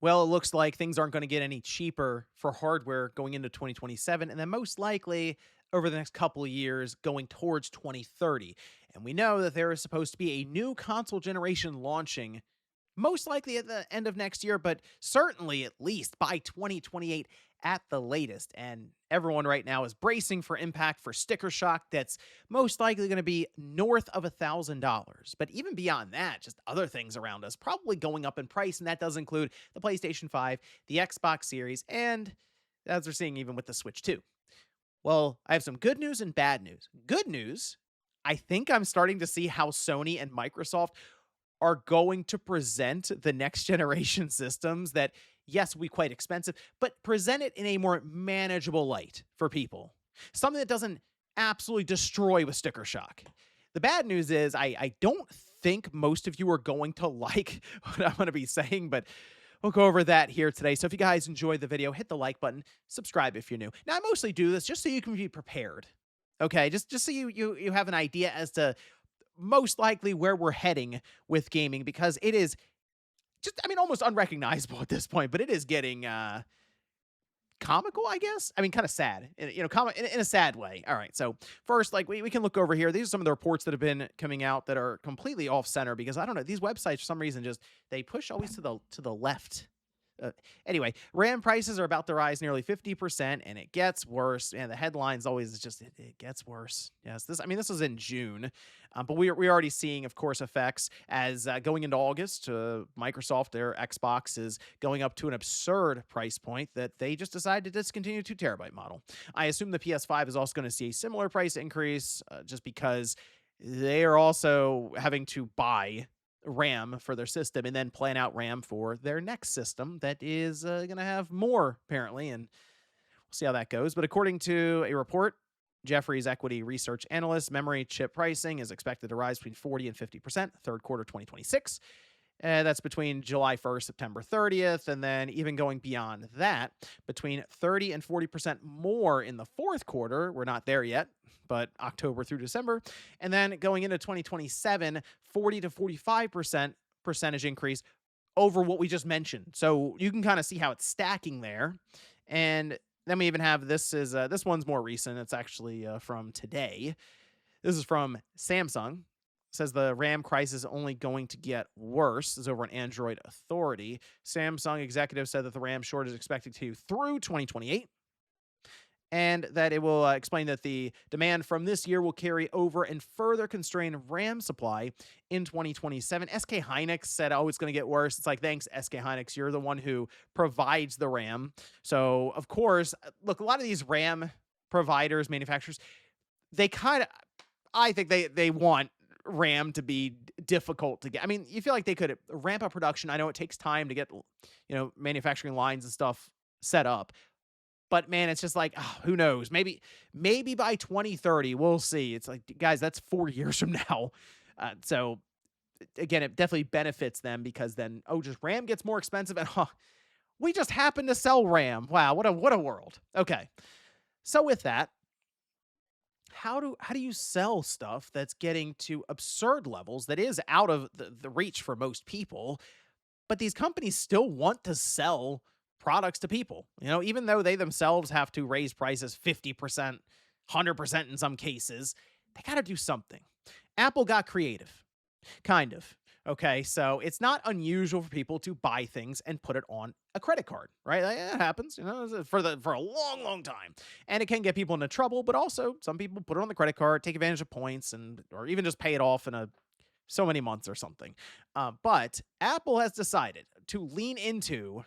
Well, it looks like things aren't going to get any cheaper for hardware going into 2027, and then most likely over the next couple of years going towards 2030. And we know that there is supposed to be a new console generation launching most likely at the end of next year, but certainly at least by 2028 at the latest. And everyone right now is bracing for impact for sticker shock that's most likely going to be north of $1,000. But even beyond that, just other things around us probably going up in price. And that does include the PlayStation 5, the Xbox Series, and as we're seeing even with the Switch 2. Well, I have some good news and bad news. Good news, I think I'm starting to see how Sony and Microsoft are going to present the next generation systems that, yes, will be quite expensive, but present it in a more manageable light for people. Something that doesn't absolutely destroy with sticker shock. The bad news is I don't think most of you are going to like what I'm going to be saying, but we'll go over that here today. So if you guys enjoyed the video, hit the like button, subscribe if you're new. Now, I mostly do this just so you can be prepared. Okay, just so you have an idea as to most likely where we're heading with gaming, because it is just, I mean, almost unrecognizable at this point, but it is getting comical, I guess. I mean, kind of sad, in a sad way. All right, so first, like we can look over here. These are some of the reports that have been coming out that are completely off center, because I don't know, these websites for some reason just they push always to the left. Anyway, RAM prices are about to rise nearly 50%, and it gets worse. And the headlines always is just it gets worse. Yes, this was in June, but we're already seeing, of course, effects as going into August. Microsoft, their Xbox is going up to an absurd price point that they just decided to discontinue 2 terabyte model. I assume the PS5 is also going to see a similar price increase, just because they are also having to buy RAM for their system and then plan out RAM for their next system that is going to have more, apparently, and we'll see how that goes. But according to a report, Jefferies equity research analyst, memory chip pricing is expected to rise between 40 and 50% third quarter 2026. That's between July 1st, September 30th, and then even going beyond that, between 30 and 40% more in the fourth quarter. We're not there yet, but October through December. And then going into 2027, 40 to 45% percentage increase over what we just mentioned. So you can kind of see how it's stacking there. And then we even have this one's more recent. It's actually from today. This is from Samsung. Says the RAM crisis is only going to get worse. This is over on Android Authority. Samsung executive said that the RAM shortage is expected to through 2028, and that it will explain that the demand from this year will carry over and further constrain RAM supply in 2027. SK Hynix said, oh, it's going to get worse. It's like, thanks, SK Hynix. You're the one who provides the RAM. So, of course, look, a lot of these RAM providers, manufacturers, they kind of, I think they want RAM to be difficult to get. I mean, you feel like they could ramp up production. I know it takes time to get, manufacturing lines and stuff set up. But man, it's just like, who knows? Maybe by 2030, we'll see. It's like, guys, that's 4 years from now. So again, it definitely benefits them, because then, just RAM gets more expensive, and we just happen to sell RAM. Wow, what a world. Okay. So with that, how do you sell stuff that's getting to absurd levels that is out of the reach for most people, but these companies still want to sell products to people, even though they themselves have to raise prices 50%, 100% in some cases, they got to do something. Apple got creative, kind of. Okay, so it's not unusual for people to buy things and put it on a credit card, right? Like, it happens, for a long, long time, and it can get people into trouble. But also, some people put it on the credit card, take advantage of points, or even just pay it off in so many months or something. But Apple has decided to lean into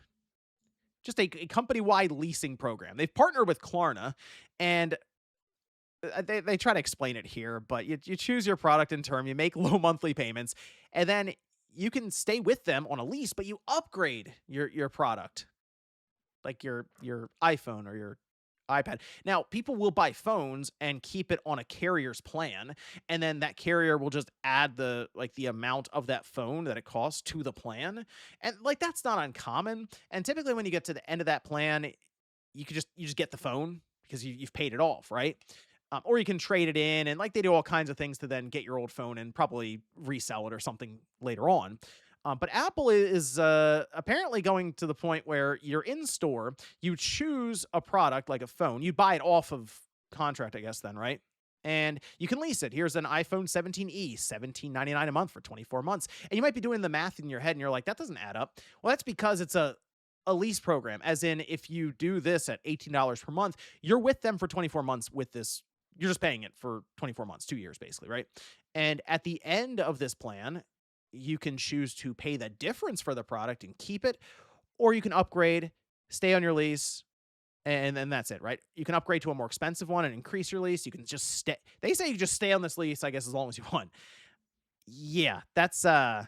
just a company-wide leasing program. They've partnered with Klarna, and they try to explain it here, but you choose your product and term, you make low monthly payments, and then you can stay with them on a lease, but you upgrade your product, like your iPhone or your iPad. Now, people will buy phones and keep it on a carrier's plan, and then that carrier will just add the amount of that phone that it costs to the plan. And that's not uncommon. And typically when you get to the end of that plan, you just get the phone because you've paid it off, right? Or you can trade it in, and they do all kinds of things to then get your old phone and probably resell it or something later on. But Apple is apparently going to the point where you're in store, you choose a product like a phone, you buy it off of contract, I guess, then, right? And you can lease it. Here's an iPhone 17e, 17.99 a month for 24 months. And you might be doing the math in your head and you're like, that doesn't add up. Well, that's because it's a lease program. As in, if you do this at $18 per month, you're with them for 24 months with this. You're just paying it for 24 months, 2 years, basically, right? And at the end of this plan, you can choose to pay the difference for the product and keep it, or you can upgrade, stay on your lease, and then that's it, right? You can upgrade to a more expensive one and increase your lease. You can just stay. They say you just stay on this lease, I guess, as long as you want. Yeah, that's okay,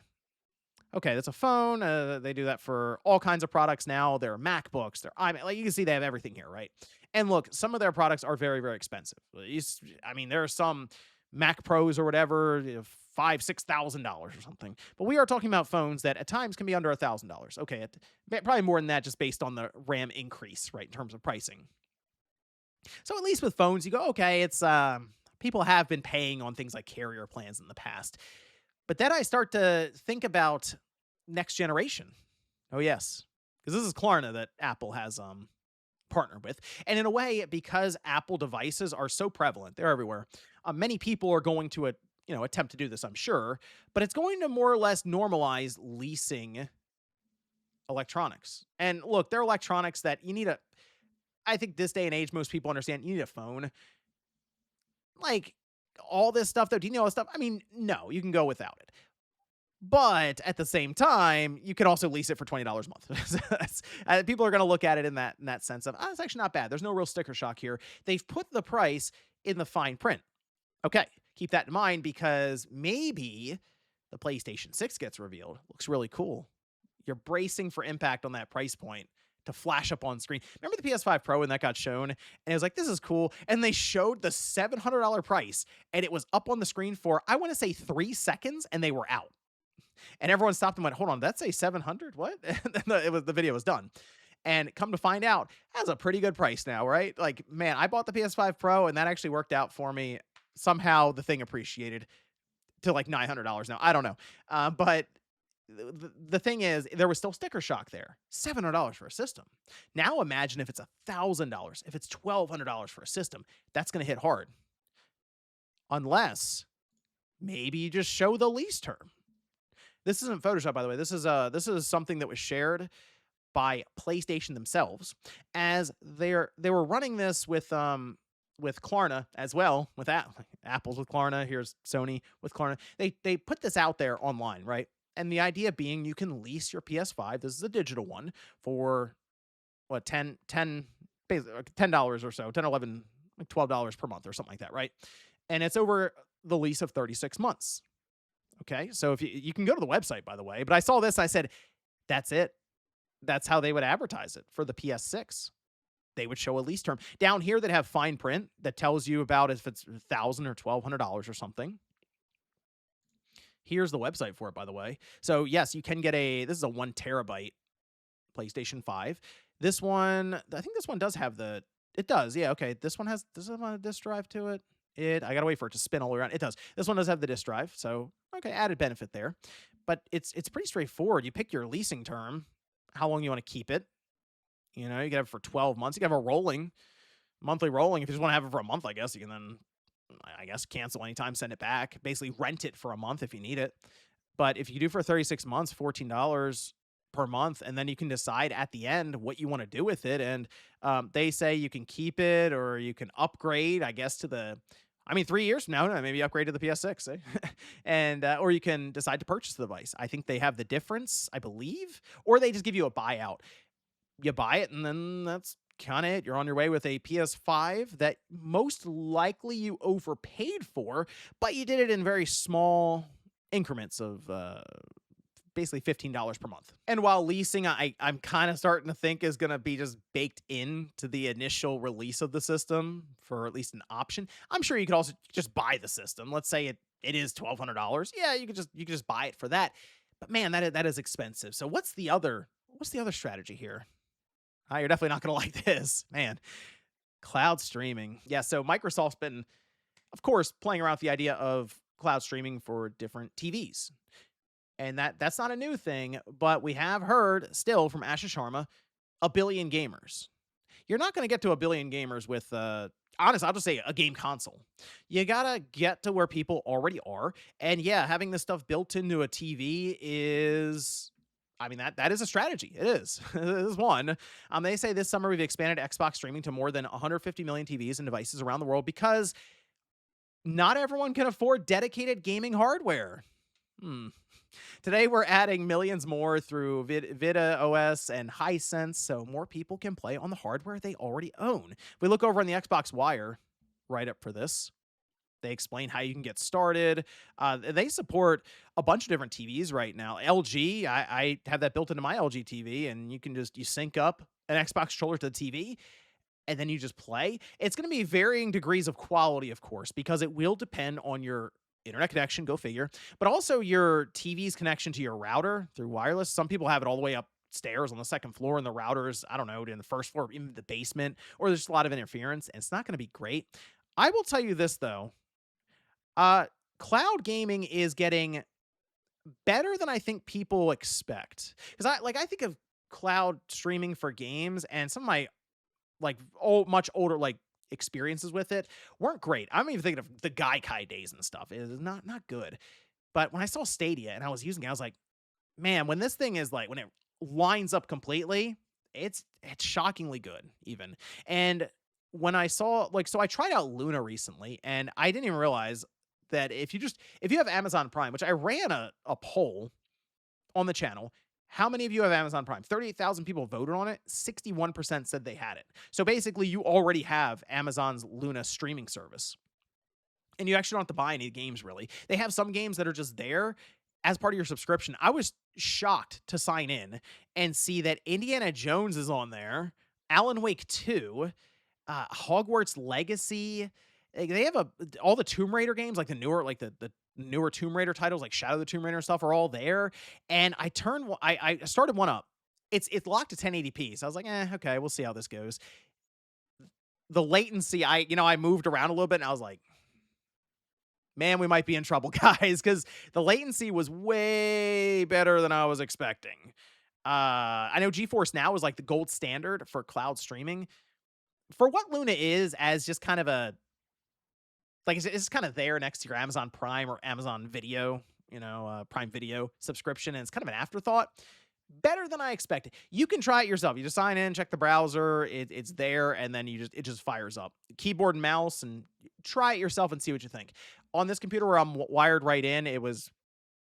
that's a phone. They do that for all kinds of products now. Their MacBooks, their iMac. Like you can see, they have everything here, right? And look, some of their products are very, very expensive. I mean, there are some Mac Pros or whatever, $5,000, $6,000 or something. But we are talking about phones that at times can be under $1,000. Okay, probably more than that, just based on the RAM increase, right, in terms of pricing. So at least with phones, you go, okay, it's people have been paying on things like carrier plans in the past. But then I start to think about next generation. Oh yes, because this is Klarna that Apple has partnered with, and in a way, because Apple devices are so prevalent, they're everywhere. Many people are going to attempt to do this, I'm sure, but it's going to more or less normalize leasing electronics. And look, they're electronics that you need a. I think this day and age, most people understand you need a phone. Like all this stuff, though, do you know all this stuff? I mean, no, you can go without it. But at the same time, you can also lease it for $20 a month. People are going to look at it in that sense of, it's actually not bad. There's no real sticker shock here. They've put the price in the fine print. Okay, keep that in mind because maybe the PlayStation 6 gets revealed. Looks really cool. You're bracing for impact on that price point to flash up on screen. Remember the PS5 Pro when that got shown? And it was like, this is cool. And they showed the $700 price and it was up on the screen for, I want to say 3 seconds and they were out. And everyone stopped and went, hold on, that's a 700? What? And the video was done. And come to find out, that's a pretty good price now, right? Like, man, I bought the PS5 Pro and that actually worked out for me. Somehow the thing appreciated to like $900 now. I don't know. But the thing is, there was still sticker shock there. $700 for a system. Now imagine if it's $1,000, if it's $1,200 for a system. That's going to hit hard. Unless maybe you just show the lease term. This isn't Photoshop, by the way. This is something that was shared by PlayStation themselves, as they were running this with Klarna as well, with Apple's with Klarna. Here's Sony with Klarna. They put this out there online, right? And the idea being you can lease your PS5. This is a digital one for what basically $10 or so, 10, 11, like $12 per month or something like that, right? And it's over the lease of 36 months. Okay, so if you can go to the website, by the way, but I saw this, I said, that's it. That's how they would advertise it for the PS6. They would show a lease term. Down here, they'd have fine print that tells you about if it's $1,000 or $1,200 or something. Here's the website for it, by the way. So yes, you can get this is a 1 terabyte PlayStation 5. This one, I think this one does have it does, yeah, okay. Does it have a disk drive to it? I gotta wait for it to spin all the way around. It does. This one does have the disk drive, so okay, added benefit there. But it's pretty straightforward. You pick your leasing term, how long you want to keep it. You can have it for 12 months. You can have a monthly rolling. If you just want to have it for a month, I guess you can then, cancel anytime, send it back. Basically rent it for a month if you need it. But if you do for 36 months, $14 per month, and then you can decide at the end what you want to do with it. And they say you can keep it or you can upgrade, I guess, to 3 years from now, maybe upgrade to the PS6, eh? And or you can decide to purchase the device. I think they have the difference, I believe, or they just give you a buyout. You buy it, and then that's kind of it. You're on your way with a PS5 that most likely you overpaid for, but you did it in very small increments of basically $15 per month. And while leasing, I'm kind of starting to think is going to be just baked into the initial release of the system for at least an option. I'm sure you could also just buy the system. Let's say it is $1,200. Yeah, you could just buy it for that. But man, that is expensive. So what's the other strategy here? You're definitely not going to like this, man. Cloud streaming. Yeah, so Microsoft's been, of course, playing around with the idea of cloud streaming for different TVs. And that's not a new thing, but we have heard still from Asha Sharma, a billion gamers. You're not going to get to a billion gamers with honest, I'll just say a game console. You gotta get to where people already are. And yeah, having this stuff built into a TV is, I mean, that is a strategy. It is. It is one. They say this summer we've expanded Xbox streaming to more than 150 million TVs and devices around the world because not everyone can afford dedicated gaming hardware. Hmm. Today, we're adding millions more through Vita OS and Hisense, so more people can play on the hardware they already own. If we look over on the Xbox Wire, right up for this, they explain how you can get started. They support a bunch of different TVs right now. LG, I have that built into my LG TV, and you can just you sync up an Xbox controller to the TV, and then you just play. It's going to be varying degrees of quality, of course, because it will depend on your internet connection, go figure, but also your TV's connection to your router through wireless. Some people have it all the way upstairs on the second floor, and the routers, I don't know, in the first floor, in the basement, or there's just a lot of interference, and it's not going to be great. I will tell you this though, uh, cloud gaming is getting better than I think people expect. Because I think of cloud streaming for games, and some of my much older experiences with it weren't great. I'm even thinking of the Gaikai days and stuff. It is not good. But when I saw Stadia and I was using it, I was like, man, when this thing is like when it lines up completely, it's shockingly good even. And when I saw so I tried out Luna recently and I didn't even realize that if you have Amazon Prime, which I ran a poll on the channel. How many of you have Amazon Prime? 38,000 people voted on it. 61% said they had it. So basically, you already have Amazon's Luna streaming service. And you actually don't have to buy any games, really. They have some games that are just there as part of your subscription. I was shocked to sign in and see that Indiana Jones is on there, Alan Wake 2, Hogwarts Legacy. They have all the Tomb Raider games, like the newer Tomb Raider titles, like Shadow of the Tomb Raider and stuff, are all there. And I started one up. It's locked to 1080p, so I was like, okay, we'll see how this goes. The latency, I moved around a little bit, and I was like, man, we might be in trouble, guys, because the latency was way better than I was expecting. I know GeForce Now is like the gold standard for cloud streaming. For what Luna is, as just kind of it's kind of there next to your Amazon Prime or Amazon Video, Prime Video subscription, and it's kind of an afterthought. Better than I expected. You can try it yourself. You just sign in, check the browser, it's there, and then it just fires up. Keyboard and mouse, and try it yourself and see what you think. On this computer where I'm wired right in, it was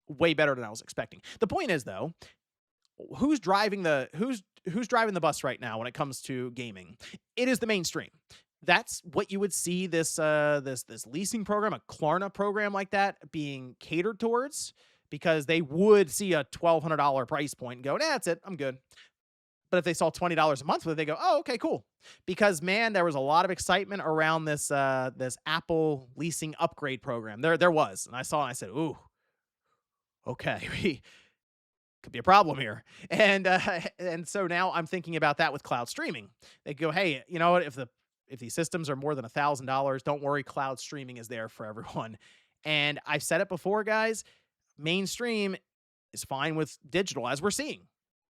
way better than I was expecting. The point is, though, who's driving the bus right now when it comes to gaming? It is the mainstream. That's what you would see this leasing program, a Klarna program like that, being catered towards, because they would see a $1,200 price point and go, nah, that's it, I'm good. But if they saw $20 a month with it, they go, oh, okay, cool. Because man, there was a lot of excitement around this Apple leasing upgrade program. There was, and I saw it and I said, ooh, okay, we could be a problem here. And so now I'm thinking about that with cloud streaming. They go, hey, you know what? If these systems are more than $1,000, don't worry, cloud streaming is there for everyone. And I've said it before, guys. Mainstream is fine with digital, as we're seeing.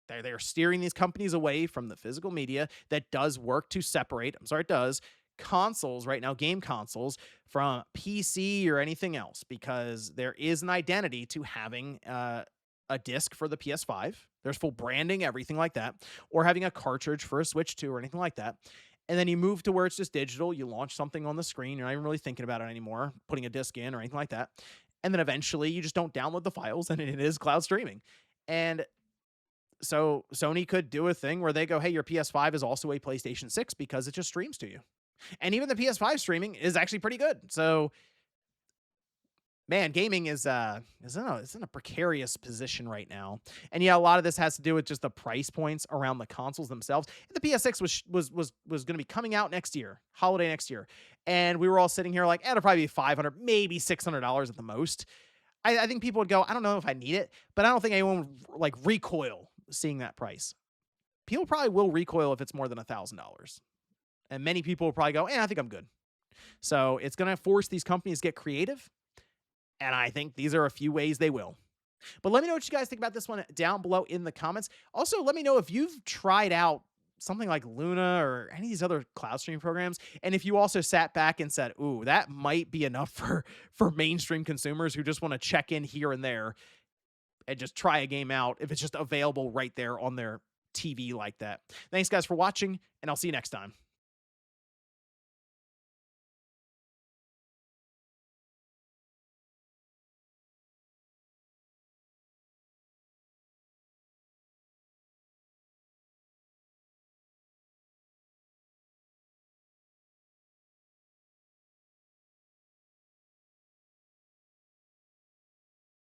They're steering these companies away from the physical media that does work to separate, consoles right now, game consoles, from PC or anything else, because there is an identity to having a disc for the PS5. There's full branding, everything like that, or having a cartridge for a Switch 2 or anything like that. And then you move to where it's just digital. You launch something on the screen. You're not even really thinking about it anymore, putting a disc in or anything like that. And then eventually you just don't download the files and it is cloud streaming. And so Sony could do a thing where they go, hey, your PS5 is also a PlayStation 6 because it just streams to you. And even the PS5 streaming is actually pretty good. So man, gaming is in a precarious position right now. And yeah, a lot of this has to do with just the price points around the consoles themselves. And the PS6 was going to be coming out next year, holiday next year. And we were all sitting here like, it'll probably be $500, maybe $600 at the most. I think people would go, I don't know if I need it, but I don't think anyone would like recoil seeing that price. People probably will recoil if it's more than $1,000. And many people will probably go, I think I'm good. So it's going to force these companies to get creative. And I think these are a few ways they will. But let me know what you guys think about this one down below in the comments. Also, let me know if you've tried out something like Luna or any of these other cloud streaming programs, and if you also sat back and said, "Ooh, that might be enough for mainstream consumers who just want to check in here and there and just try a game out if it's just available right there on their TV like that." Thanks guys for watching, and I'll see you next time.